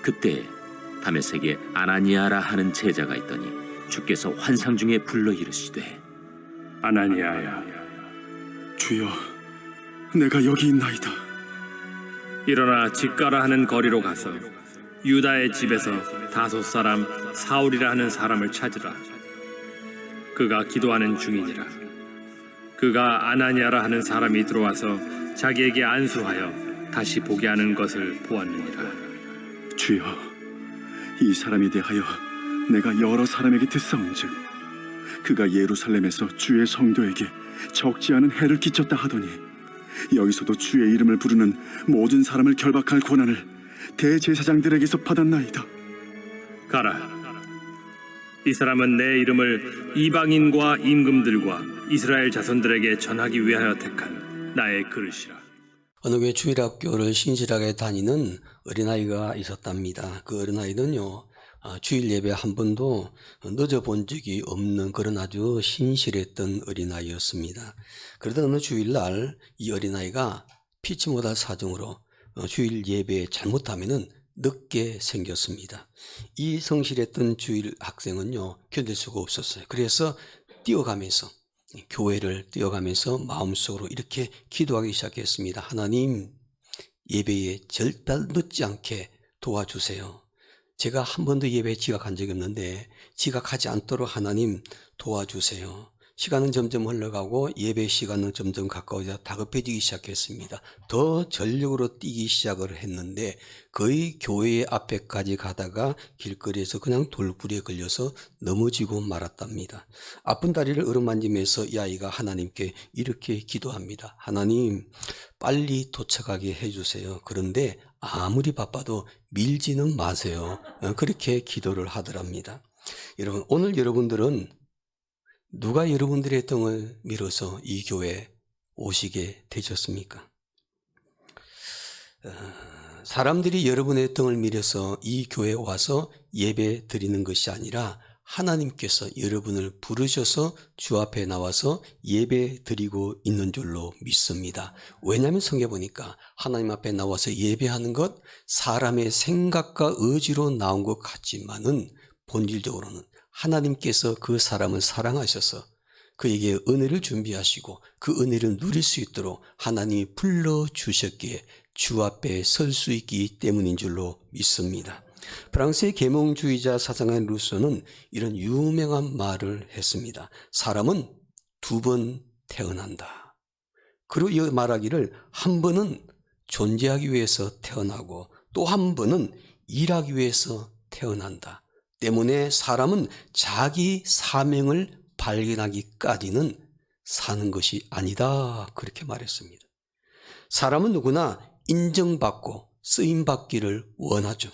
그때 다메섹에 아나니아라 하는 제자가 있더니 주께서 환상 중에 불러 이르시되 아나니아야, 주여, 내가 여기 있나이다. 일어나 집가라 하는 거리로 가서 유다의 집에서 다소 사람 사울이라 하는 사람을 찾으라. 그가 기도하는 중이니라. 그가 아나니아라 하는 사람이 들어와서 자기에게 안수하여 다시 보게 하는 것을 보았느니라. 주여, 이 사람에 대하여 내가 여러 사람에게 듣사온즉 그가 예루살렘에서 주의 성도에게 적지 않은 해를 끼쳤다 하더니 여기서도 주의 이름을 부르는 모든 사람을 결박할 권한을 대제사장들에게서 받았나이다. 가라. 이 사람은 내 이름을 이방인과 임금들과 이스라엘 자손들에게 전하기 위하여 택한 나의 그릇이라. 어느 교회 주일학교를 신실하게 다니는 어린아이가 있었답니다. 그 어린아이는요, 주일 예배 한 번도 늦어본 적이 없는 그런 아주 신실했던 어린아이였습니다. 그러던 어느 주일날 이 어린아이가 피치 못할 사정으로 주일 예배에 잘못하면은 늦게 생겼습니다. 이 성실했던 주일 학생은요, 견딜 수가 없었어요. 그래서 뛰어가면서 교회를 뛰어가면서 마음속으로 이렇게 기도하기 시작했습니다. 하나님, 예배에 절대 늦지 않게 도와주세요. 제가 한 번도 예배에 지각한 적이 없는데 지각하지 않도록 하나님 도와주세요. 시간은 점점 흘러가고 예배 시간은 점점 가까워져 다급해지기 시작했습니다. 더 전력으로 뛰기 시작을 했는데 거의 교회 앞에까지 가다가 길거리에서 그냥 돌부리에 걸려서 넘어지고 말았답니다. 아픈 다리를 어루만지면서 이 아이가 하나님께 이렇게 기도합니다. 하나님, 빨리 도착하게 해주세요. 그런데 아무리 바빠도 밀지는 마세요. 그렇게 기도를 하더랍니다. 여러분, 오늘 여러분들은 누가 여러분들의 등을 밀어서 이 교회에 오시게 되셨습니까? 사람들이 여러분의 등을 밀어서 이 교회에 와서 예배 드리는 것이 아니라 하나님께서 여러분을 부르셔서 주 앞에 나와서 예배 드리고 있는 줄로 믿습니다. 왜냐하면 성경에 보니까 하나님 앞에 나와서 예배하는 것 사람의 생각과 의지로 나온 것 같지만은 본질적으로는 하나님께서 그 사람을 사랑하셔서 그에게 은혜를 준비하시고 그 은혜를 누릴 수 있도록 하나님이 불러주셨기에 주 앞에 설 수 있기 때문인 줄로 믿습니다. 프랑스의 계몽주의자 사상가 루소는 이런 유명한 말을 했습니다. 사람은 두 번 태어난다. 그리고 이 말하기를 한 번은 존재하기 위해서 태어나고 또 한 번은 일하기 위해서 태어난다. 때문에 사람은 자기 사명을 발견하기까지는 사는 것이 아니다. 그렇게 말했습니다. 사람은 누구나 인정받고 쓰임받기를 원하죠.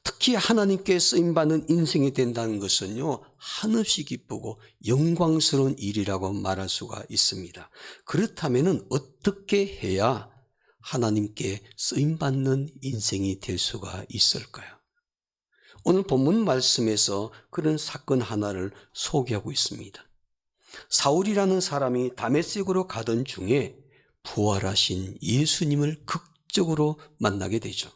특히 하나님께 쓰임받는 인생이 된다는 것은요, 한없이 기쁘고 영광스러운 일이라고 말할 수가 있습니다. 그렇다면 어떻게 해야 하나님께 쓰임받는 인생이 될 수가 있을까요? 오늘 본문 말씀에서 그런 사건 하나를 소개하고 있습니다. 사울이라는 사람이 다메섹으로 가던 중에 부활하신 예수님을 극적으로 만나게 되죠.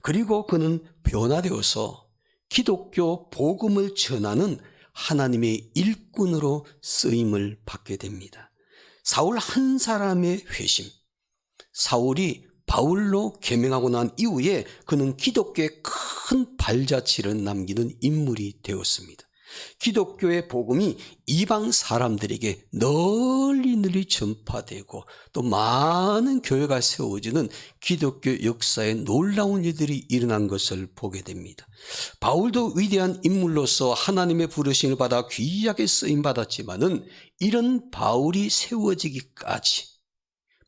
그리고 그는 변화되어서 기독교 복음을 전하는 하나님의 일꾼으로 쓰임을 받게 됩니다. 사울 한 사람의 회심, 사울이 바울로 개명하고 난 이후에 그는 기독교에 큰 발자취를 남기는 인물이 되었습니다. 기독교의 복음이 이방 사람들에게 널리 전파되고 또 많은 교회가 세워지는 기독교 역사에 놀라운 일들이 일어난 것을 보게 됩니다. 바울도 위대한 인물로서 하나님의 부르심을 받아 귀하게 쓰임받았지만은 이런 바울이 세워지기까지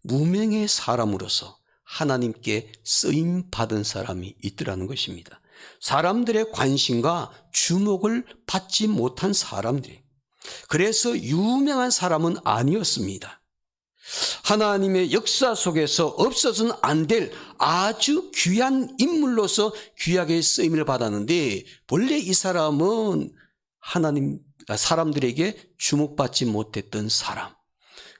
무명의 사람으로서 하나님께 쓰임받은 사람이 있더라는 것입니다. 사람들의 관심과 주목을 받지 못한 사람들이, 그래서 유명한 사람은 아니었습니다. 하나님의 역사 속에서 없어서는 안 될 아주 귀한 인물로서 귀하게 쓰임을 받았는데, 원래 이 사람은 사람들에게 주목받지 못했던 사람,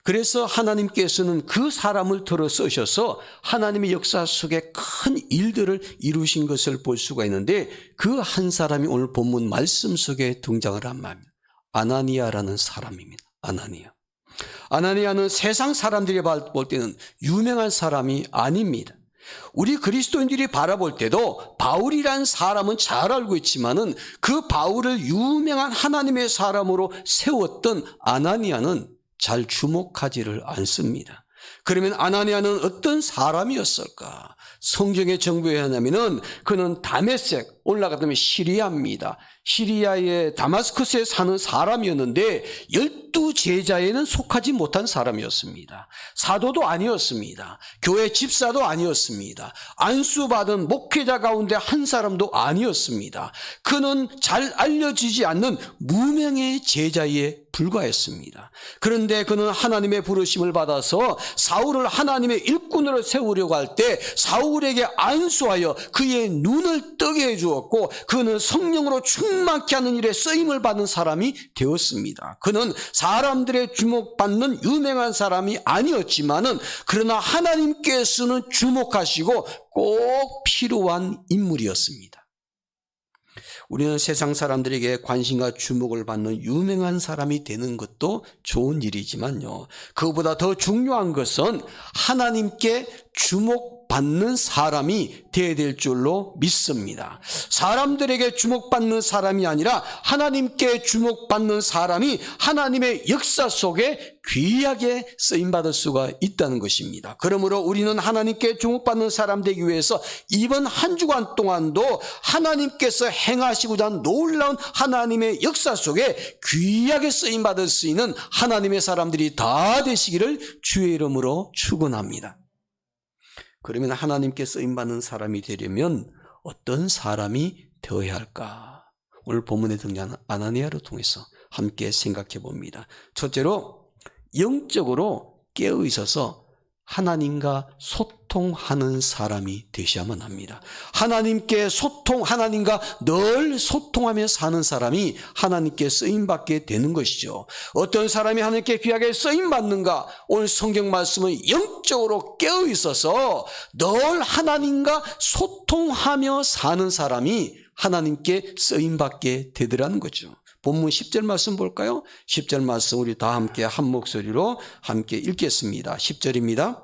그래서 하나님께서는 그 사람을 들어 쓰셔서 하나님의 역사 속에 큰 일들을 이루신 것을 볼 수가 있는데 그 한 사람이 오늘 본문 말씀 속에 등장을 한 말입니다. 아나니아라는 사람입니다. 아나니아는 세상 사람들이 볼 때는 유명한 사람이 아닙니다. 우리 그리스도인들이 바라볼 때도 바울이란 사람은 잘 알고 있지만은 그 바울을 유명한 하나님의 사람으로 세웠던 아나니아는 잘 주목하지를 않습니다. 그러면 아나니아는 어떤 사람이었을까? 성경의 정보에 하냐면은 그는 다메섹, 올라가면 시리아입니다. 시리아의 다마스커스에 사는 사람이었는데 12제자에는 속하지 못한 사람이었습니다. 사도도 아니었습니다. 교회 집사도 아니었습니다. 안수받은 목회자 가운데 한 사람도 아니었습니다. 그는 잘 알려지지 않는 무명의 제자에 불과했습니다. 그런데 그는 하나님의 부르심을 받아서 사울을 하나님의 일꾼으로 세우려고 할 때 사울에게 안수하여 그의 눈을 뜨게 해주었고 그는 성령으로 충만케 하는 일에 쓰임을 받는 사람이 되었습니다. 그는 사람들의 주목받는 유명한 사람이 아니었지만은 그러나 하나님께서는 주목하시고 꼭 필요한 인물이었습니다. 우리는 세상 사람들에게 관심과 주목을 받는 유명한 사람이 되는 것도 좋은 일이지만요. 그보다 더 중요한 것은 하나님께 주목받는 사람이 되어야 될 줄로 믿습니다. 사람들에게 주목받는 사람이 아니라 하나님께 주목받는 사람이 하나님의 역사 속에 귀하게 쓰임받을 수가 있다는 것입니다. 그러므로 우리는 하나님께 주목받는 사람 되기 위해서 이번 한 주간 동안도 하나님께서 행하시고자 하는 놀라운 하나님의 역사 속에 귀하게 쓰임받을 수 있는 하나님의 사람들이 다 되시기를 주의 이름으로 축원합니다. 그러면 하나님께 쓰임받는 사람이 되려면 어떤 사람이 되어야 할까? 오늘 본문에 등장하는 아나니아를 통해서 함께 생각해 봅니다. 첫째로 영적으로 깨어 있어서 하나님과 소통하는 사람이 되셔야만 합니다. 하나님과 늘 소통하며 사는 사람이 하나님께 쓰임받게 되는 것이죠. 어떤 사람이 하나님께 귀하게 쓰임받는가? 오늘 성경 말씀은 영적으로 깨어 있어서 늘 하나님과 소통하며 사는 사람이 하나님께 쓰임받게 되더라는 거죠. 본문 10절 말씀 볼까요? 10절 말씀 우리 다 함께 한 목소리로 함께 읽겠습니다. 10절입니다.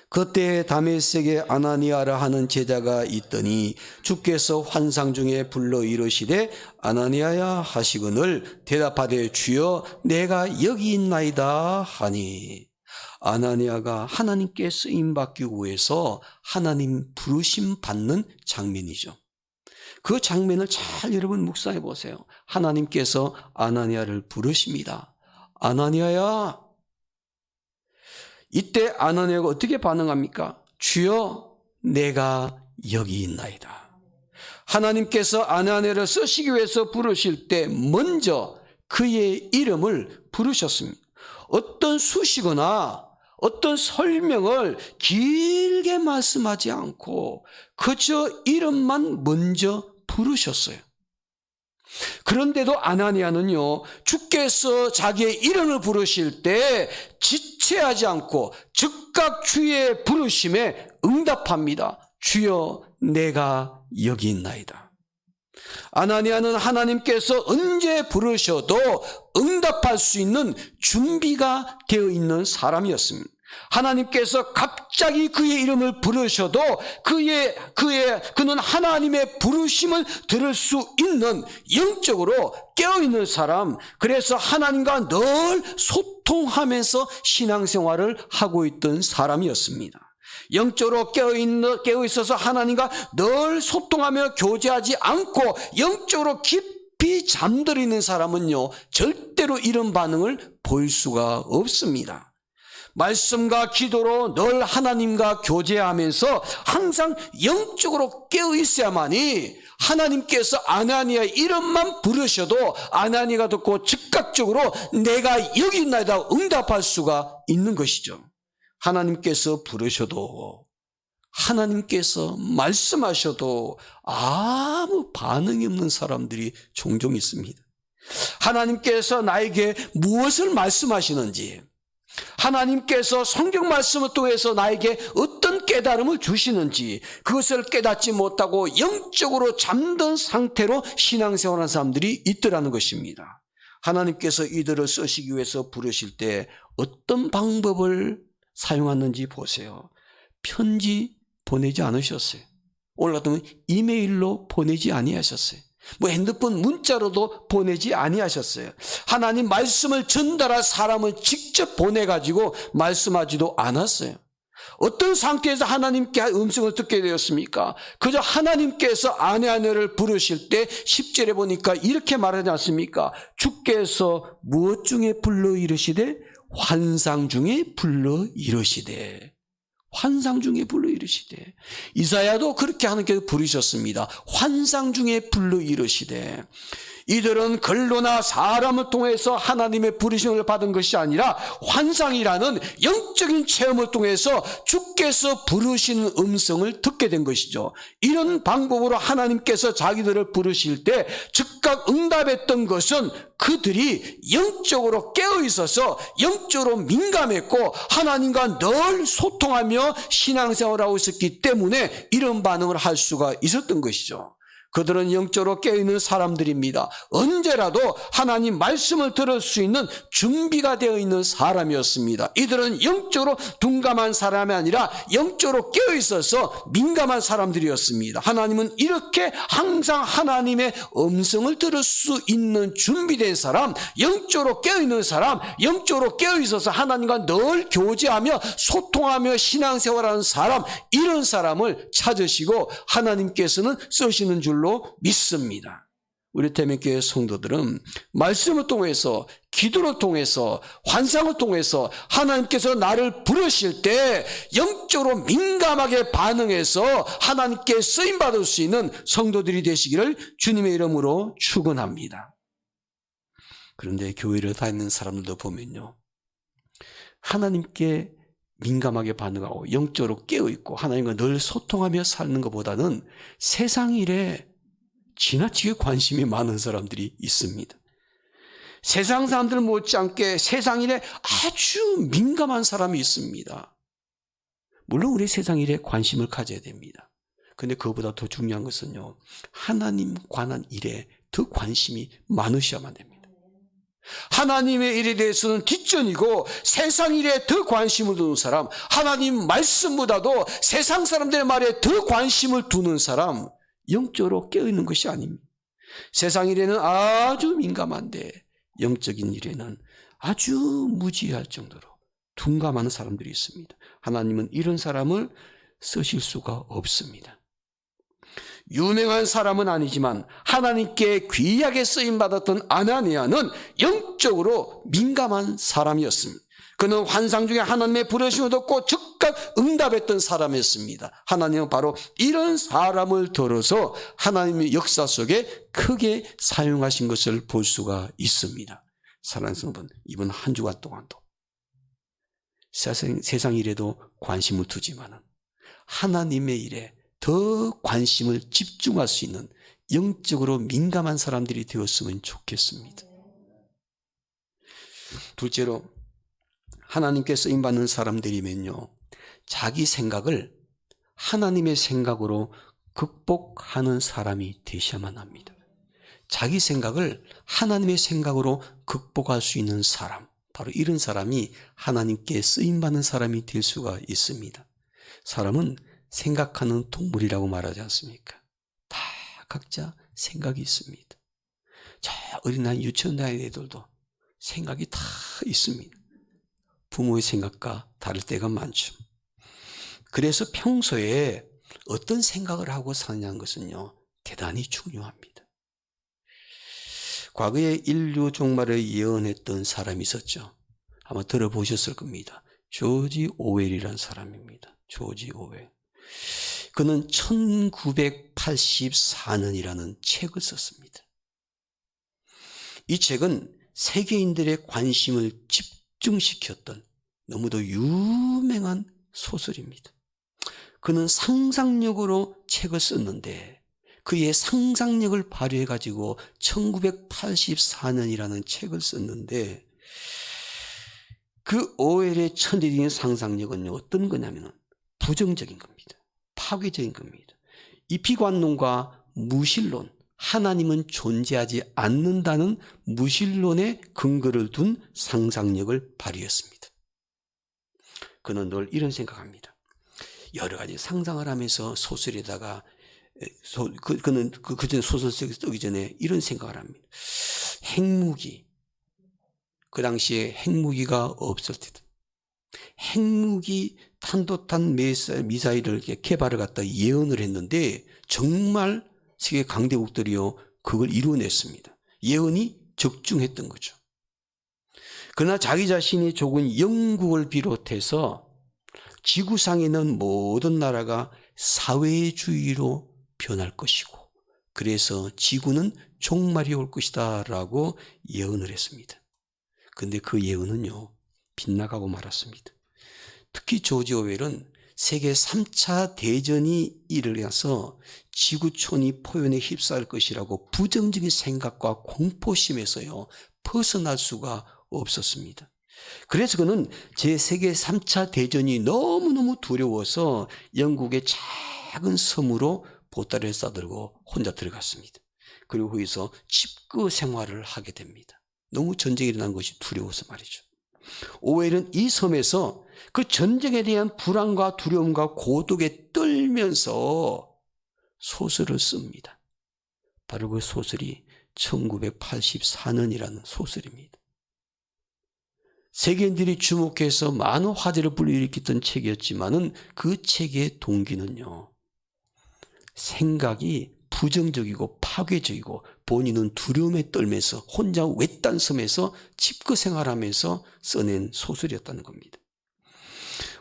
그때 다메섹에 아나니아라 하는 제자가 있더니 주께서 환상 중에 불러 이르시되 아나니아야 하시거늘 대답하되 주여 내가 여기 있나이다 하니 아나니아가 하나님께 쓰임받기 위해서 하나님 부르심 받는 장면이죠. 그 장면을 잘 여러분 묵상해 보세요. 하나님께서 아나니아를 부르십니다. 아나니아야. 이때 아나니아가 어떻게 반응합니까? 주여 내가 여기 있나이다. 하나님께서 아나니아를 쓰시기 위해서 부르실 때 먼저 그의 이름을 부르셨습니다. 어떤 수식어나 어떤 설명을 길게 말씀하지 않고 그저 이름만 먼저 부르셨어요. 그런데도 아나니아는요, 주께서 자기의 이름을 부르실 때 지체하지 않고 즉각 주의 부르심에 응답합니다. 주여 내가 여기 있나이다. 아나니아는 하나님께서 언제 부르셔도 응답할 수 있는 준비가 되어 있는 사람이었습니다. 하나님께서 갑자기 그의 이름을 부르셔도 그는 하나님의 부르심을 들을 수 있는 영적으로 깨어있는 사람, 그래서 하나님과 늘 소통하면서 신앙생활을 하고 있던 사람이었습니다. 영적으로 깨어있어서 하나님과 늘 소통하며 교제하지 않고 영적으로 깊이 잠들어 있는 사람은요, 절대로 이런 반응을 보일 수가 없습니다. 말씀과 기도로 늘 하나님과 교제하면서 항상 영적으로 깨어 있어야만이 하나님께서 아나니아의 이름만 부르셔도 아나니아가 듣고 즉각적으로 내가 여기 있나이다 응답할 수가 있는 것이죠. 하나님께서 부르셔도, 하나님께서 말씀하셔도 아무 반응이 없는 사람들이 종종 있습니다. 하나님께서 나에게 무엇을 말씀하시는지, 하나님께서 성경 말씀을 통해서 나에게 어떤 깨달음을 주시는지 그것을 깨닫지 못하고 영적으로 잠든 상태로 신앙생활하는 사람들이 있더라는 것입니다. 하나님께서 이들을 쓰시기 위해서 부르실 때 어떤 방법을 사용하는지 보세요. 편지 보내지 않으셨어요. 오늘 같으면 이메일로 보내지 아니하셨어요. 핸드폰 문자로도 보내지 아니하셨어요. 하나님 말씀을 전달할 사람을 직접 보내가지고 말씀하지도 않았어요. 어떤 상태에서 하나님께 음성을 듣게 되었습니까? 그저 하나님께서 아내를 부르실 때 10절에 보니까 이렇게 말하지 않습니까? 주께서 무엇 중에 불러 이르시되 환상 중에 불러 이르시되 환상 중에 불러 이르시되 이사야도 그렇게 하나님께서 부르셨습니다. 환상 중에 불러 이르시되 이들은 글로나 사람을 통해서 하나님의 부르심을 받은 것이 아니라 환상이라는 영적인 체험을 통해서 주께서 부르시는 음성을 듣게 된 것이죠. 이런 방법으로 하나님께서 자기들을 부르실 때 즉각 응답했던 것은 그들이 영적으로 깨어 있어서 영적으로 민감했고 하나님과 늘 소통하며 신앙생활을 하고 있었기 때문에 이런 반응을 할 수가 있었던 것이죠. 그들은 영적으로 깨어있는 사람들입니다. 언제라도 하나님 말씀을 들을 수 있는 준비가 되어 있는 사람이었습니다. 이들은 영적으로 둔감한 사람이 아니라 영적으로 깨어있어서 민감한 사람들이었습니다. 하나님은 이렇게 항상 하나님의 음성을 들을 수 있는 준비된 사람, 영적으로 깨어있는 사람, 영적으로 깨어있어서 하나님과 늘 교제하며 소통하며 신앙생활하는 사람, 이런 사람을 찾으시고 하나님께서는 쓰시는 줄로 믿습니다. 우리 태민교회 성도들은 말씀을 통해서 기도를 통해서 환상을 통해서 하나님께서 나를 부르실 때 영적으로 민감하게 반응해서 하나님께 쓰임받을 수 있는 성도들이 되시기를 주님의 이름으로 축원합니다. 그런데 교회를 다니는 사람들도 보면요, 하나님께 민감하게 반응하고 영적으로 깨어있고 하나님과 늘 소통하며 사는 것보다는 세상 일에 지나치게 관심이 많은 사람들이 있습니다. 세상 사람들 못지않게 세상 일에 아주 민감한 사람이 있습니다. 물론 우리 세상 일에 관심을 가져야 됩니다. 그런데 그것보다 더 중요한 것은요, 하나님 관한 일에 더 관심이 많으셔야만 됩니다. 하나님의 일에 대해서는 뒷전이고 세상 일에 더 관심을 두는 사람, 하나님 말씀보다도 세상 사람들의 말에 더 관심을 두는 사람, 영적으로 깨어있는 것이 아닙니다. 세상 일에는 아주 민감한데 영적인 일에는 아주 무지할 정도로 둔감한 사람들이 있습니다. 하나님은 이런 사람을 쓰실 수가 없습니다. 유명한 사람은 아니지만 하나님께 귀하게 쓰임받았던 아나니아는 영적으로 민감한 사람이었습니다. 그는 환상 중에 하나님의 부르심을 듣고 즉각 응답했던 사람이었습니다. 하나님은 바로 이런 사람을 들어서 하나님의 역사 속에 크게 사용하신 것을 볼 수가 있습니다. 사랑하는 성도분, 이번 한 주간 동안도 세상 일에도 관심을 두지만은 하나님의 일에 더 관심을 집중할 수 있는 영적으로 민감한 사람들이 되었으면 좋겠습니다. 둘째로, 하나님께 쓰임받는 사람들이면요, 자기 생각을 하나님의 생각으로 극복하는 사람이 되셔야만 합니다. 자기 생각을 하나님의 생각으로 극복할 수 있는 사람, 바로 이런 사람이 하나님께 쓰임받는 사람이 될 수가 있습니다. 사람은 생각하는 동물이라고 말하지 않습니까? 다 각자 생각이 있습니다. 저 어린아이 유치원 다니는 애들도 생각이 다 있습니다. 부모의 생각과 다를 때가 많죠. 그래서 평소에 어떤 생각을 하고 사느냐는 것은요, 대단히 중요합니다. 과거에 인류 종말을 예언했던 사람이 있었죠. 아마 들어보셨을 겁니다. 조지 오웰이라는 사람입니다. 조지 오웰. 그는 1984년이라는 책을 썼습니다. 이 책은 세계인들의 관심을 집중시켰던 너무도 유명한 소설입니다. 그는 상상력으로 책을 썼는데 그의 상상력을 발휘해가지고 1984년이라는 책을 썼는데 그 오엘의 천리적인 상상력은요, 어떤 거냐면 부정적인 겁니다. 파괴적인 겁니다. 이 비관론과 무신론, 하나님은 존재하지 않는다는 무신론의 근거를 둔 상상력을 발휘했습니다. 그는 늘 이런 생각합니다. 여러 가지 상상을 하면서 소설에다가 그는 그전 소설 쓰기 전에 이런 생각을 합니다. 핵무기, 그 당시에 핵무기가 없을 때도 핵무기 탄도탄 미사일을 이렇게 개발을 갖다 예언을 했는데 정말 세계 강대국들이요 그걸 이루어냈습니다. 예언이 적중했던 거죠. 그러나 자기 자신이 조금 영국을 비롯해서 지구상에 있는 모든 나라가 사회주의로 변할 것이고 그래서 지구는 종말이 올 것이다 라고 예언을 했습니다. 그런데 그 예언은요 빗나가고 말았습니다. 특히 조지 오웰은 세계 3차 대전이 일어나서 지구촌이 포연에 휩싸일 것이라고 부정적인 생각과 공포심에서요 벗어날 수가 없었습니다. 그래서 그는 제 세계 3차 대전이 너무너무 두려워서 영국의 작은 섬으로 보따리를 싸들고 혼자 들어갔습니다. 그리고 거기서 집거 생활을 하게 됩니다. 너무 전쟁이 일어난 것이 두려워서 말이죠. 오웰은 이 섬에서 그 전쟁에 대한 불안과 두려움과 고독에 떨면서 소설을 씁니다. 바로 그 소설이 1984년이라는 소설입니다. 세계인들이 주목해서 많은 화제를 불러일으켰던 책이었지만은 그 책의 동기는요, 생각이 부정적이고 파괴적이고 본인은 두려움에 떨면서 혼자 외딴 섬에서 집거 생활하면서 써낸 소설이었다는 겁니다.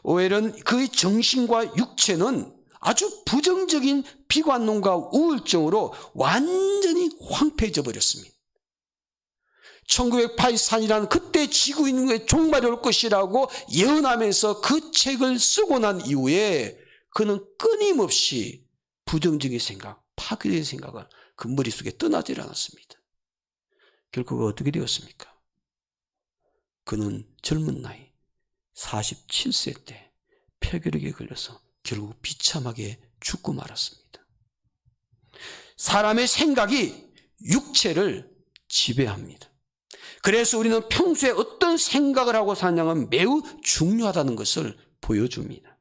오웰은 그의 정신과 육체는 아주 부정적인 비관론과 우울증으로 완전히 황폐해져 버렸습니다. 1984년이라는 그때 지구인의 종말이 올 것이라고 예언하면서 그 책을 쓰고 난 이후에 그는 끊임없이 부정적인 생각, 파괴적인 생각을 그 머릿속에 떠나질 않았습니다. 결국 어떻게 되었습니까? 그는 젊은 나이 47세 때 폐결핵에 걸려서 결국 비참하게 죽고 말았습니다. 사람의 생각이 육체를 지배합니다. 그래서 우리는 평소에 어떤 생각을 하고 사냐면 매우 중요하다는 것을 보여줍니다.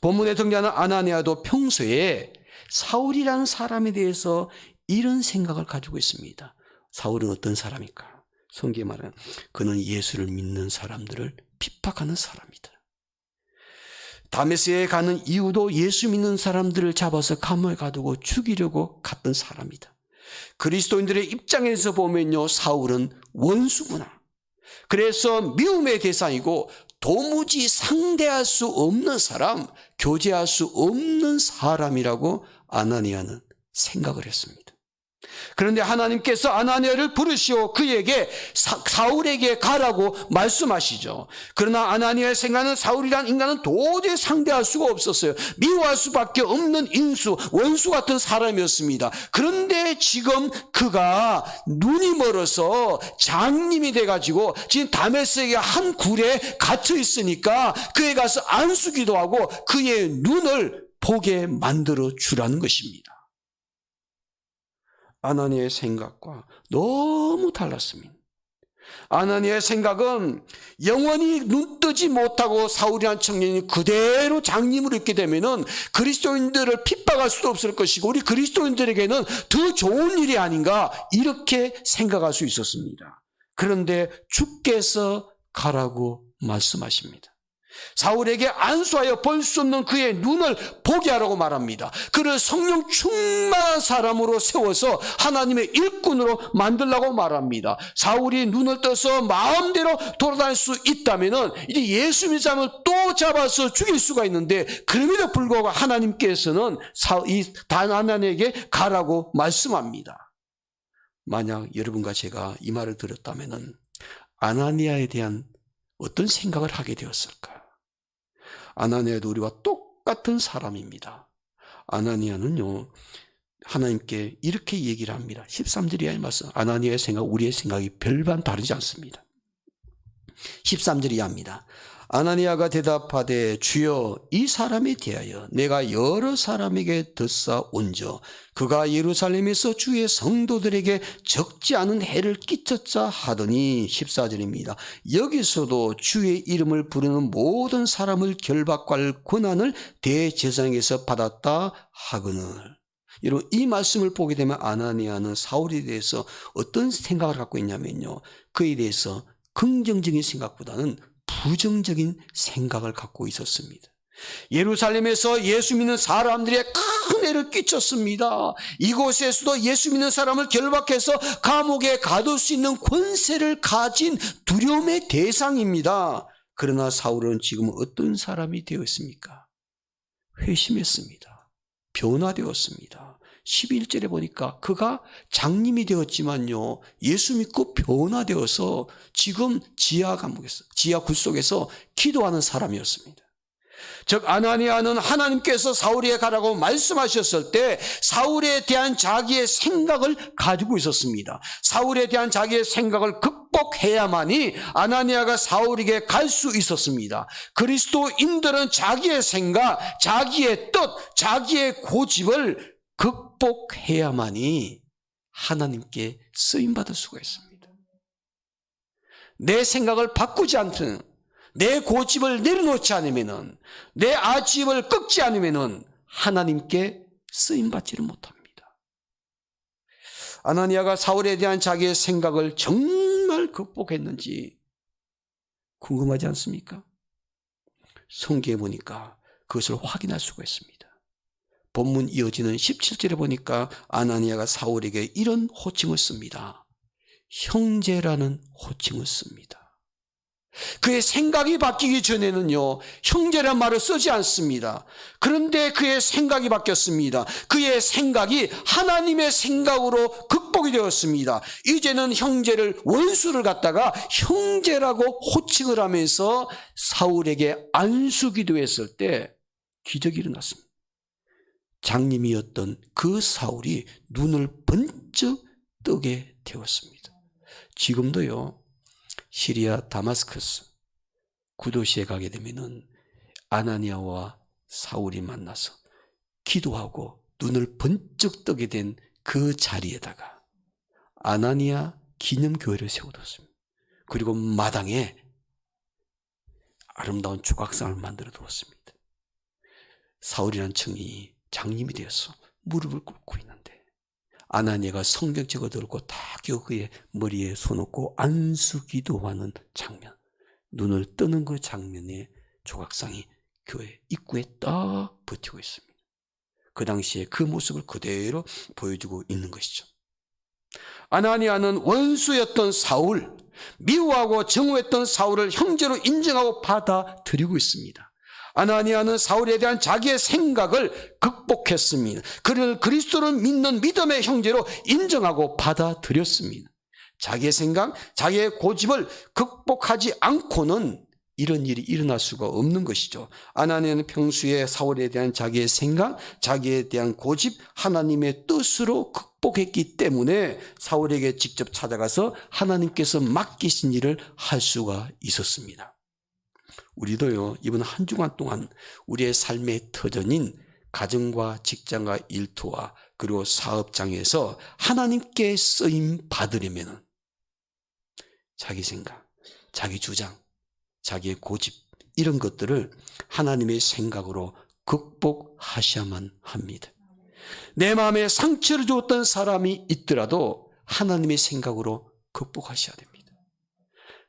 본문에 등장하는 아나니아도 평소에 사울이라는 사람에 대해서 이런 생각을 가지고 있습니다. 사울은 어떤 사람일까? 성경에 말하는 그는 예수를 믿는 사람들을 핍박하는 사람이다. 다메섹에 가는 이유도 예수 믿는 사람들을 잡아서 감옥에 가두고 죽이려고 갔던 사람이다. 그리스도인들의 입장에서 보면요, 사울은 원수구나. 그래서 미움의 대상이고 도무지 상대할 수 없는 사람, 교제할 수 없는 사람이라고 아나니아는 생각을 했습니다. 그런데 하나님께서 아나니아를 부르시오 그에게 사울에게 가라고 말씀하시죠. 그러나 아나니아의 생각은 사울이라는 인간은 도저히 상대할 수가 없었어요. 미워할 수밖에 없는 인수, 원수 같은 사람이었습니다. 그런데 지금 그가 눈이 멀어서 장님이 돼가지고 지금 다메섹의 한 굴에 갇혀 있으니까 그에 가서 안수기도 하고 그의 눈을 보게 만들어 주라는 것입니다. 아나니아의 생각과 너무 달랐습니다. 아나니아의 생각은 영원히 눈 뜨지 못하고 사울이라는 청년이 그대로 장님으로 있게 되면은 그리스도인들을 핍박할 수도 없을 것이고 우리 그리스도인들에게는 더 좋은 일이 아닌가 이렇게 생각할 수 있었습니다. 그런데 주께서 가라고 말씀하십니다. 사울에게 안수하여 볼 수 없는 그의 눈을 보게 하라고 말합니다. 그를 성령 충만한 사람으로 세워서 하나님의 일꾼으로 만들라고 말합니다. 사울이 눈을 떠서 마음대로 돌아다닐 수 있다면 이제 예수 믿는 사람을 또 잡아서 죽일 수가 있는데 그럼에도 불구하고 하나님께서는 이 아나니아에게 가라고 말씀합니다. 만약 여러분과 제가 이 말을 들었다면 아나니아에 대한 어떤 생각을 하게 되었을까? 아나니아도 우리와 똑같은 사람입니다. 아나니아는요, 하나님께 이렇게 얘기를 합니다. 13절이야 이 말씀. 아나니아의 생각, 우리의 생각이 별반 다르지 않습니다. 13절 이하입니다. 아나니아가 대답하되 주여 이 사람에 대하여 내가 여러 사람에게 듣사온저 그가 예루살렘에서 주의 성도들에게 적지 않은 해를 끼쳤자 하더니 14절입니다. 여기서도 주의 이름을 부르는 모든 사람을 결박할 권한을 대제사장에게서 받았다 하거늘. 여러분 이 말씀을 보게 되면 아나니아는 사울에 대해서 어떤 생각을 갖고 있냐면요, 그에 대해서 긍정적인 생각보다는 부정적인 생각을 갖고 있었습니다. 예루살렘에서 예수 믿는 사람들의 큰 해를 끼쳤습니다. 이곳에서도 예수 믿는 사람을 결박해서 감옥에 가둘 수 있는 권세를 가진 두려움의 대상입니다. 그러나 사울은 지금 어떤 사람이 되었습니까? 회심했습니다. 변화되었습니다. 11절에 보니까 그가 장님이 되었지만요, 예수 믿고 변화되어서 지금 지하 감옥에서, 지하 굴속에서 기도하는 사람이었습니다. 즉 아나니아는 하나님께서 사울에게 가라고 말씀하셨을 때 사울에 대한 자기의 생각을 가지고 있었습니다. 사울에 대한 자기의 생각을 극복해야만이 아나니아가 사울에게 갈 수 있었습니다. 그리스도인들은 자기의 생각, 자기의 뜻, 자기의 고집을 극복해야만이 하나님께 쓰임받을 수가 있습니다. 내 생각을 바꾸지 않든, 내 고집을 내려놓지 않으면은, 내 아집을 꺾지 않으면은 하나님께 쓰임받지를 못합니다. 아나니아가 사울에 대한 자기의 생각을 정말 극복했는지 궁금하지 않습니까? 성경에 보니까 그것을 확인할 수가 있습니다. 본문 이어지는 17절에 보니까 아나니아가 사울에게 이런 호칭을 씁니다. 형제라는 호칭을 씁니다. 그의 생각이 바뀌기 전에는요, 형제란 말을 쓰지 않습니다. 그런데 그의 생각이 바뀌었습니다. 그의 생각이 하나님의 생각으로 극복이 되었습니다. 이제는 형제를, 원수를 갖다가 형제라고 호칭을 하면서 사울에게 안수기도했을 때 기적이 일어났습니다. 장님이었던 그 사울이 눈을 번쩍 뜨게 되었습니다. 지금도요, 시리아 다마스커스 구도시에 가게 되면은 아나니아와 사울이 만나서 기도하고 눈을 번쩍 뜨게 된 그 자리에다가 아나니아 기념교회를 세워뒀습니다. 그리고 마당에 아름다운 조각상을 만들어 두었습니다. 사울이라는 청이 장님이 되어서 무릎을 꿇고 있는데 아나니아가 성경책을 들고 다 껴 그의 머리에 손얹고 안수기도하는 장면, 눈을 뜨는 그 장면의 조각상이 교회 입구에 딱 버티고 있습니다. 그 당시에 그 모습을 그대로 보여주고 있는 것이죠. 아나니아는 원수였던 사울, 미워하고 증오했던 사울을 형제로 인정하고 받아들이고 있습니다. 아나니아는 사울에 대한 자기의 생각을 극복했습니다. 그를 그리스도를 믿는 믿음의 형제로 인정하고 받아들였습니다. 자기의 생각, 자기의 고집을 극복하지 않고는 이런 일이 일어날 수가 없는 것이죠. 아나니아는 평소에 사울에 대한 자기의 생각, 자기에 대한 고집, 하나님의 뜻으로 극복했기 때문에 사울에게 직접 찾아가서 하나님께서 맡기신 일을 할 수가 있었습니다. 우리도요, 이번 한 주간 동안 우리의 삶의 터전인 가정과 직장과 일터와 그리고 사업장에서 하나님께 쓰임 받으려면 자기 생각, 자기 주장, 자기의 고집, 이런 것들을 하나님의 생각으로 극복하셔야만 합니다. 내 마음에 상처를 주었던 사람이 있더라도 하나님의 생각으로 극복하셔야 됩니다.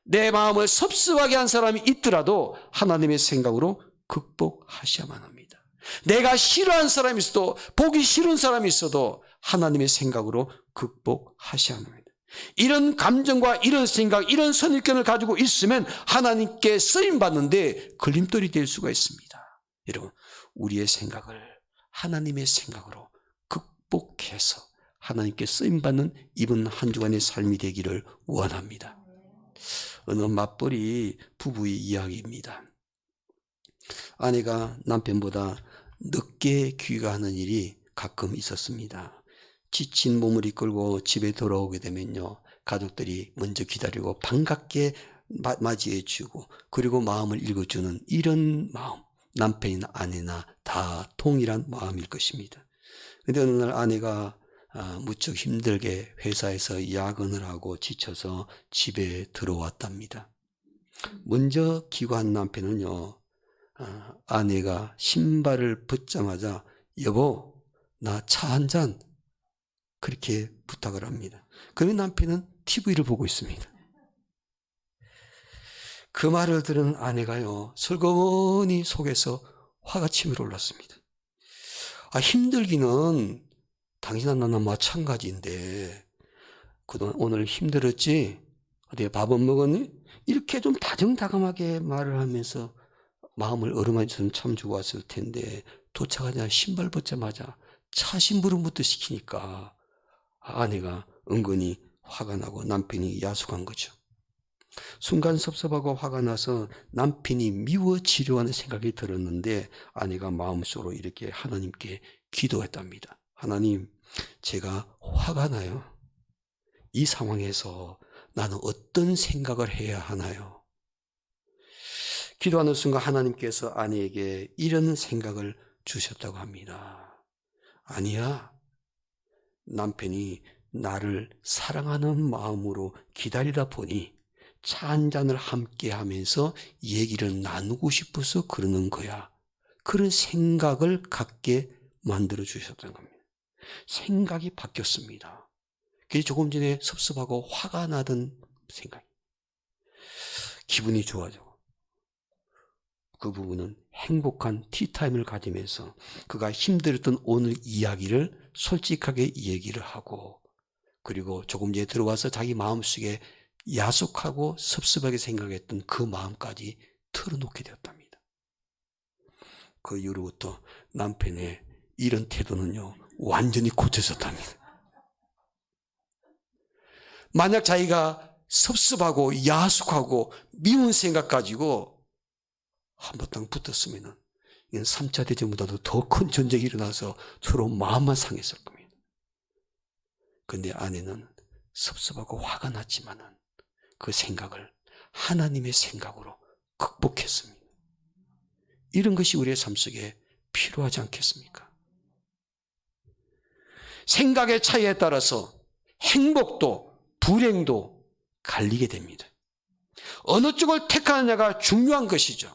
내 마음을 섭섭하게 한 사람이 있더라도 하나님의 생각으로 극복하셔야만 합니다. 내가 싫어하는 사람이 있어도, 보기 싫은 사람이 있어도 하나님의 생각으로 극복하셔야 합니다. 이런 감정과 이런 생각, 이런 선입견을 가지고 있으면 하나님께 쓰임받는데 걸림돌이 될 수가 있습니다. 여러분, 우리의 생각을 하나님의 생각으로 극복해서 하나님께 쓰임받는 이번 한 주간의 삶이 되기를 원합니다. 어느 맞벌이 부부의 이야기입니다. 아내가 남편보다 늦게 귀가하는 일이 가끔 있었습니다. 지친 몸을 이끌고 집에 돌아오게 되면요, 가족들이 먼저 기다리고 반갑게 맞이해주고 그리고 마음을 읽어주는 이런 마음, 남편이나 아내나 다 동일한 마음일 것입니다. 그런데 어느 날 아내가 무척 힘들게 회사에서 야근을 하고 지쳐서 집에 들어왔답니다. 먼저 귀가한 남편은요, 아내가 신발을 벗자마자 여보, 나 차 한 잔, 그렇게 부탁을 합니다. 그러면 남편은 TV를 보고 있습니다. 그 말을 들은 아내가요, 슬그머니 속에서 화가 치밀어 올랐습니다. 힘들기는 당신과 나나 마찬가지인데 그동안 오늘 힘들었지? 어디 밥은 먹었니? 이렇게 좀 다정다감하게 말을 하면서 마음을 어루만져서 참 좋았을 텐데 도착하자 신발 벗자마자 차 심부름부터 시키니까 아내가 은근히 화가 나고 남편이 야속한 거죠. 순간 섭섭하고 화가 나서 남편이 미워지려 하는 생각이 들었는데 아내가 마음속으로 이렇게 하나님께 기도했답니다. 하나님, 제가 화가 나요. 이 상황에서 나는 어떤 생각을 해야 하나요? 기도하는 순간 하나님께서 아내에게 이런 생각을 주셨다고 합니다. 아니야, 남편이 나를 사랑하는 마음으로 기다리다 보니 차 한 잔을 함께 하면서 얘기를 나누고 싶어서 그러는 거야. 그런 생각을 갖게 만들어 주셨다는 겁니다. 생각이 바뀌었습니다. 그게 조금 전에 섭섭하고 화가 나던 생각. 기분이 좋아져. 그 부분은 행복한 티타임을 가지면서 그가 힘들었던 오늘 이야기를 솔직하게 얘기를 하고 그리고 조금 전에 들어와서 자기 마음속에 야속하고 섭섭하게 생각했던 그 마음까지 털어놓게 되었답니다. 그 이후로부터 남편의 이런 태도는요, 완전히 고쳐졌답니다. 만약 자기가 섭섭하고 야속하고 미운 생각 가지고 한바탕 붙었으면 이건 3차 대전보다도 더 큰 전쟁이 일어나서 서로 마음만 상했을 겁니다. 그런데 아내는 섭섭하고 화가 났지만은 그 생각을 하나님의 생각으로 극복했습니다. 이런 것이 우리의 삶 속에 필요하지 않겠습니까? 생각의 차이에 따라서 행복도 불행도 갈리게 됩니다. 어느 쪽을 택하느냐가 중요한 것이죠.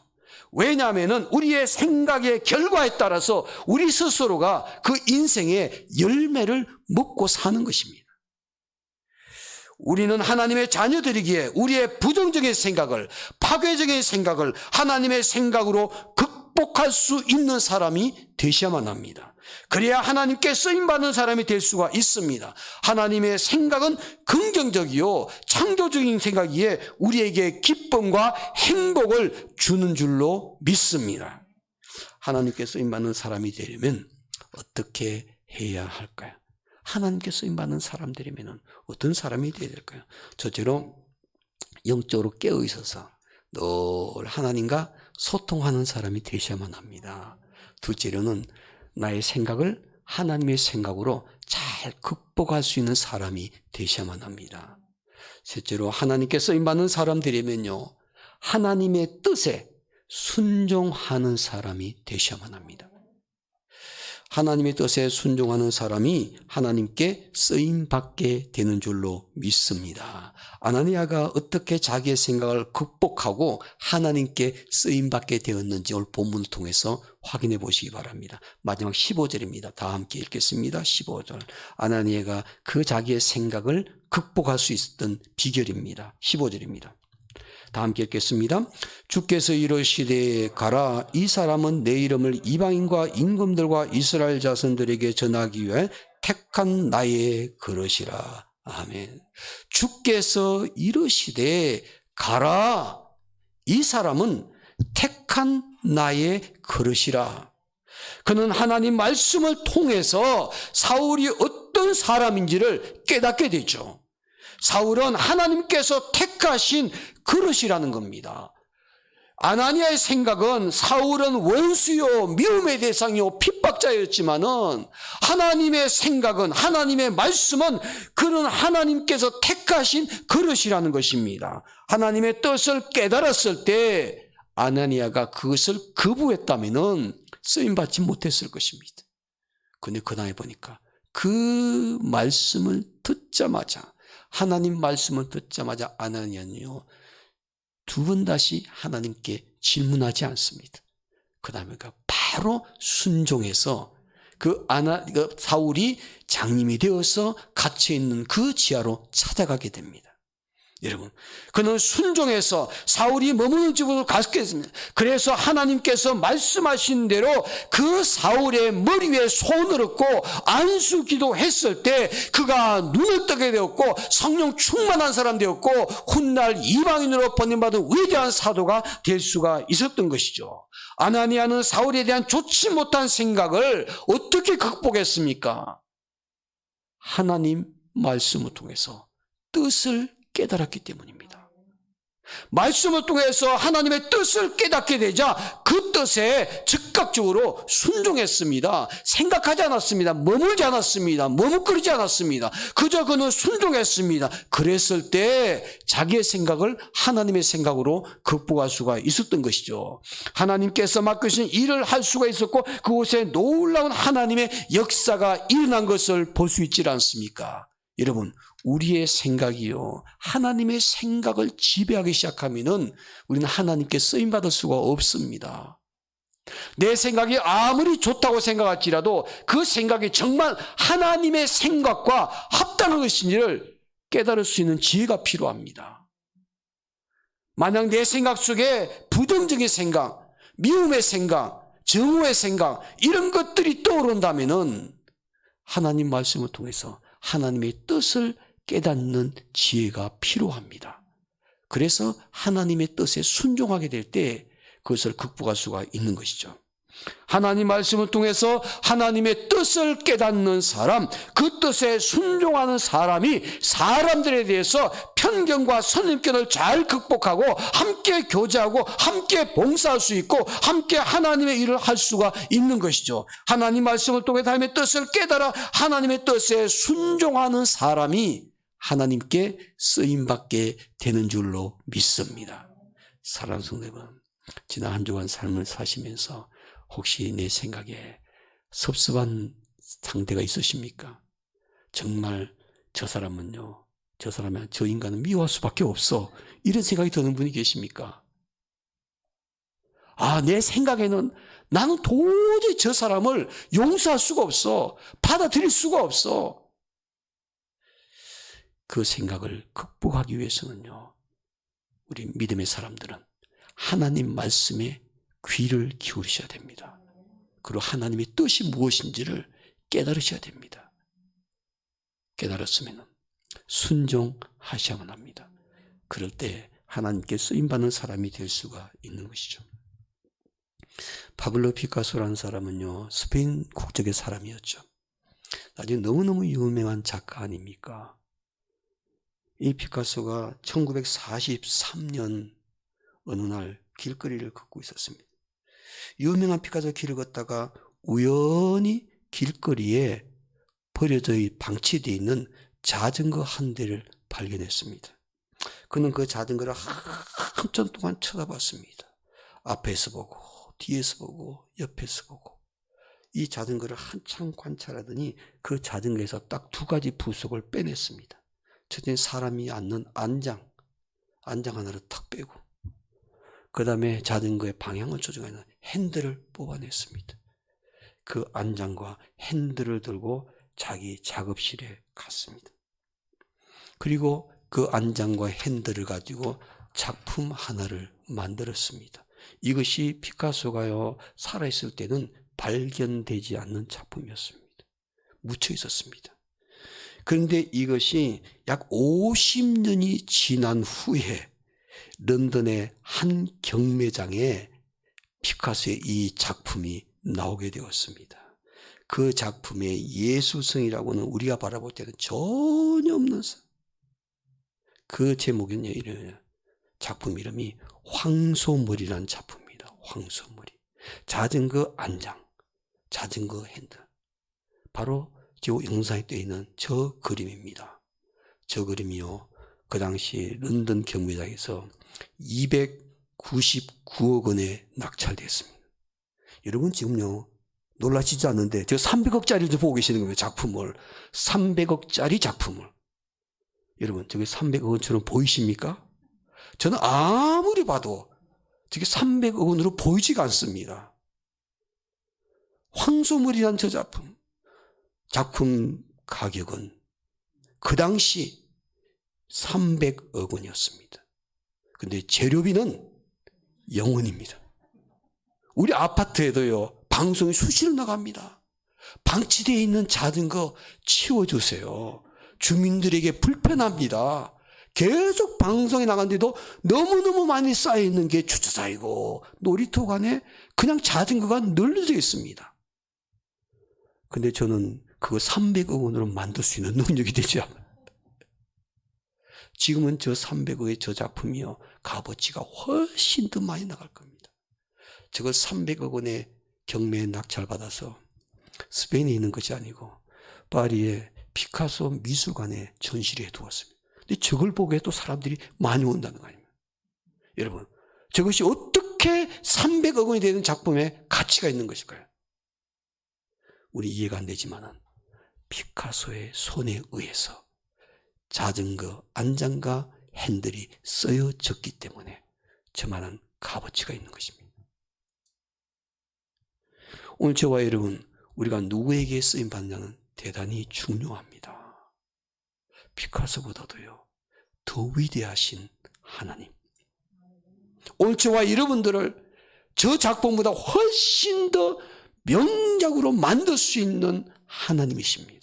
왜냐하면 우리의 생각의 결과에 따라서 우리 스스로가 그 인생의 열매를 먹고 사는 것입니다. 우리는 하나님의 자녀들이기에 우리의 부정적인 생각을, 파괴적인 생각을 하나님의 생각으로 극복할 수 있는 사람이 되셔야만 합니다. 그래야 하나님께 쓰임받는 사람이 될 수가 있습니다. 하나님의 생각은 긍정적이요 창조적인 생각이기에 우리에게 기쁨과 행복을 주는 줄로 믿습니다. 하나님께 쓰임받는 사람이 되려면 어떻게 해야 할까요? 하나님께 쓰임받는 사람들이면 어떤 사람이 되어야 될까요? 첫째로 영적으로 깨어 있어서 늘 하나님과 소통하는 사람이 되셔야만 합니다. 둘째로는 나의 생각을 하나님의 생각으로 잘 극복할 수 있는 사람이 되셔야만 합니다. 셋째로 하나님께 쓰임받는 사람들이면요, 하나님의 뜻에 순종하는 사람이 되셔야만 합니다. 하나님의 뜻에 순종하는 사람이 하나님께 쓰임받게 되는 줄로 믿습니다. 아나니아가 어떻게 자기의 생각을 극복하고 하나님께 쓰임받게 되었는지 오늘 본문을 통해서 확인해 보시기 바랍니다. 마지막 15절입니다. 다 함께 읽겠습니다. 15절. 아나니아가 그 자기의 생각을 극복할 수 있었던 비결입니다. 15절입니다. 다 함께 읽겠습니다. 주께서 이르시되 가라, 이 사람은 내 이름을 이방인과 임금들과 이스라엘 자손들에게 전하기 위해 택한 나의 그릇이라. 아멘. 주께서 이르시되 가라, 이 사람은 택한 나의 그릇이라. 그는 하나님 말씀을 통해서 사울이 어떤 사람인지를 깨닫게 되죠. 사울은 하나님께서 택하신 그릇이라는 겁니다. 아나니아의 생각은 사울은 원수요 미움의 대상이요 핍박자였지만은 하나님의 생각은, 하나님의 말씀은 그는 하나님께서 택하신 그릇이라는 것입니다. 하나님의 뜻을 깨달았을 때 아나니아가 그것을 거부했다면은 쓰임받지 못했을 것입니다. 근데 그 다음에 보니까 그 말씀을 듣자마자, 하나님 말씀을 듣자마자 아나니아는요, 두 번 다시 하나님께 질문하지 않습니다. 그 다음에 바로 순종해서 그 사울이 장님이 되어서 갇혀있는 그 지하로 찾아가게 됩니다. 여러분, 그는 순종해서 사울이 머무는 집으로 갔겠습니다. 그래서 하나님께서 말씀하신 대로 그 사울의 머리 위에 손을 얹고 안수 기도했을 때 그가 눈을 뜨게 되었고 성령 충만한 사람 되었고 훗날 이방인으로 번림받은 위대한 사도가 될 수가 있었던 것이죠. 아나니아는 사울에 대한 좋지 못한 생각을 어떻게 극복했습니까? 하나님 말씀을 통해서 뜻을 깨달았기 때문입니다. 말씀을 통해서 하나님의 뜻을 깨닫게 되자 그 뜻에 즉각적으로 순종했습니다. 생각하지 않았습니다. 머물지 않았습니다. 머뭇거리지 않았습니다. 그저 그는 순종했습니다. 그랬을 때 자기의 생각을 하나님의 생각으로 극복할 수가 있었던 것이죠. 하나님께서 맡기신 일을 할 수가 있었고 그곳에 놀라운 하나님의 역사가 일어난 것을 볼 수 있지 않습니까? 여러분, 우리의 생각이요, 하나님의 생각을 지배하기 시작하면은 우리는 하나님께 쓰임받을 수가 없습니다. 내 생각이 아무리 좋다고 생각할지라도 그 생각이 정말 하나님의 생각과 합당한 것인지를 깨달을 수 있는 지혜가 필요합니다. 만약 내 생각 속에 부정적인 생각, 미움의 생각, 증오의 생각, 이런 것들이 떠오른다면은 하나님 말씀을 통해서 하나님의 뜻을 깨닫는 지혜가 필요합니다. 그래서 하나님의 뜻에 순종하게 될 때 그것을 극복할 수가 있는 것이죠. 하나님 말씀을 통해서 하나님의 뜻을 깨닫는 사람, 그 뜻에 순종하는 사람이 사람들에 대해서 편견과 선입견을 잘 극복하고 함께 교제하고 함께 봉사할 수 있고 함께 하나님의 일을 할 수가 있는 것이죠. 하나님 말씀을 통해 하나님의 뜻을 깨달아 하나님의 뜻에 순종하는 사람이 하나님께 쓰임받게 되는 줄로 믿습니다. 사랑하는 성도 여러분, 지난 한 주간 삶을 사시면서 혹시 내 생각에 섭섭한 상대가 있으십니까? 정말 저 사람은요, 저 인간은 미워할 수밖에 없어, 이런 생각이 드는 분이 계십니까? 내 생각에는 나는 도저히 저 사람을 용서할 수가 없어, 받아들일 수가 없어. 그 생각을 극복하기 위해서는요, 우리 믿음의 사람들은 하나님 말씀에 귀를 기울이셔야 됩니다. 그리고 하나님의 뜻이 무엇인지를 깨달으셔야 됩니다. 깨달았으면 순종하셔야만 합니다. 그럴 때 하나님께 쓰임받는 사람이 될 수가 있는 것이죠. 파블로 피카소라는 사람은요, 스페인 국적의 사람이었죠. 나중에 너무너무 유명한 작가 아닙니까? 이 피카소가 1943년 어느 날 길거리를 걷고 있었습니다. 유명한 피카소 길을 걷다가 우연히 길거리에 버려져 방치되어 있는 자전거 한 대를 발견했습니다. 그는 그 자전거를 한참 동안 쳐다봤습니다. 앞에서 보고 뒤에서 보고 옆에서 보고 이 자전거를 한참 관찰하더니 그 자전거에서 딱 두 가지 부속을 빼냈습니다. 첫째, 사람이 앉는 안장 하나를 탁 빼고, 그 다음에 자전거의 방향을 조정하는 핸들을 뽑아냈습니다. 그 안장과 핸들을 들고 자기 작업실에 갔습니다. 그리고 그 안장과 핸들을 가지고 작품 하나를 만들었습니다. 이것이 피카소가요, 살아있을 때는 발견되지 않는 작품이었습니다. 묻혀 있었습니다. 그런데 이것이 약 50년이 지난 후에 런던의 한 경매장에 피카소의 이 작품이 나오게 되었습니다. 그 작품의 예술성이라고는 우리가 바라볼 때는 전혀 없는 그 제목은요, 이래요. 작품 이름이 황소머리라는 작품입니다. 황소머리. 자전거 안장, 자전거 핸들. 바로 저 영상에 떠 있는 저 그림입니다. 저 그림이요, 그 당시 런던 경매장에서 299억 원에 낙찰됐습니다. 여러분 지금요 놀라시지 않는데 저 300억짜리를 보고 계시는 거예요. 작품을. 300억짜리 작품을. 여러분 저게 300억 원처럼 보이십니까? 저는 아무리 봐도 저게 300억 원으로 보이지가 않습니다. 황소물이라는 저 작품 가격은 그 당시 300억 원이었습니다. 근데 재료비는 0원입니다. 우리 아파트에도요 방송이 수시로 나갑니다. 방치되어 있는 자전거 치워주세요. 주민들에게 불편합니다. 계속 방송이 나갔는데도 너무너무 많이 쌓여있는 게 주차장이고 놀이터 안에 그냥 자전거가 널려져 있습니다. 근데 저는 그거 300억 원으로 만들 수 있는 능력이 되지 않아요. 지금은 저 300억의 저 작품이요 값어치가 훨씬 더 많이 나갈 겁니다. 저걸 300억 원의 경매에 낙찰받아서 스페인에 있는 것이 아니고 파리의 피카소 미술관에 전시를 해두었습니다. 근데 저걸 보고 또 사람들이 많이 온다는 거 아닙니까? 여러분 저것이 어떻게 300억 원이 되는 작품에 가치가 있는 것일까요? 우리 이해가 안 되지만은 피카소의 손에 의해서 자전거 안장과 핸들이 쓰여졌기 때문에 저만한 값어치가 있는 것입니다. 오늘 저와 여러분 우리가 누구에게 쓰임받느냐는 대단히 중요합니다. 피카소보다도요 더 위대하신 하나님, 오늘 저와 여러분들을 저 작품보다 훨씬 더 명작으로 만들 수 있는 하나님이십니다.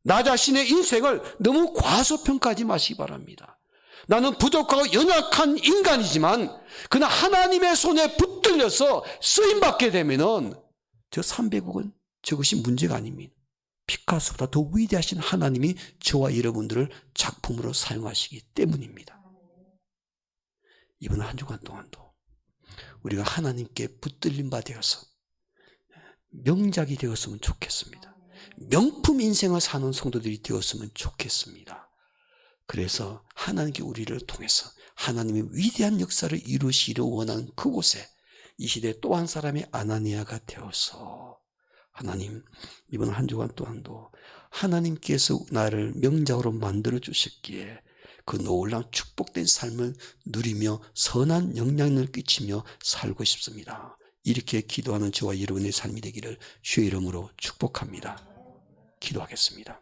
나 자신의 인생을 너무 과소평가하지 마시기 바랍니다. 나는 부족하고 연약한 인간이지만 그러나 하나님의 손에 붙들려서 쓰임받게 되면은 저 300억은 저것이 문제가 아닙니다. 피카소보다 더 위대하신 하나님이 저와 여러분들을 작품으로 사용하시기 때문입니다. 이번 한 주간 동안도 우리가 하나님께 붙들림 바 되어서 명작이 되었으면 좋겠습니다. 명품 인생을 사는 성도들이 되었으면 좋겠습니다. 그래서 하나님께 우리를 통해서 하나님의 위대한 역사를 이루시기를 원하는 그곳에 이 시대 또 한 사람의 아나니아가 되어서 하나님 이번 한 주간 동안도 하나님께서 나를 명작으로 만들어 주셨기에 그 놀라운 축복된 삶을 누리며 선한 영향력을 끼치며 살고 싶습니다. 이렇게 기도하는 저와 여러분의 삶이 되기를 주의 이름으로 축복합니다. 기도하겠습니다.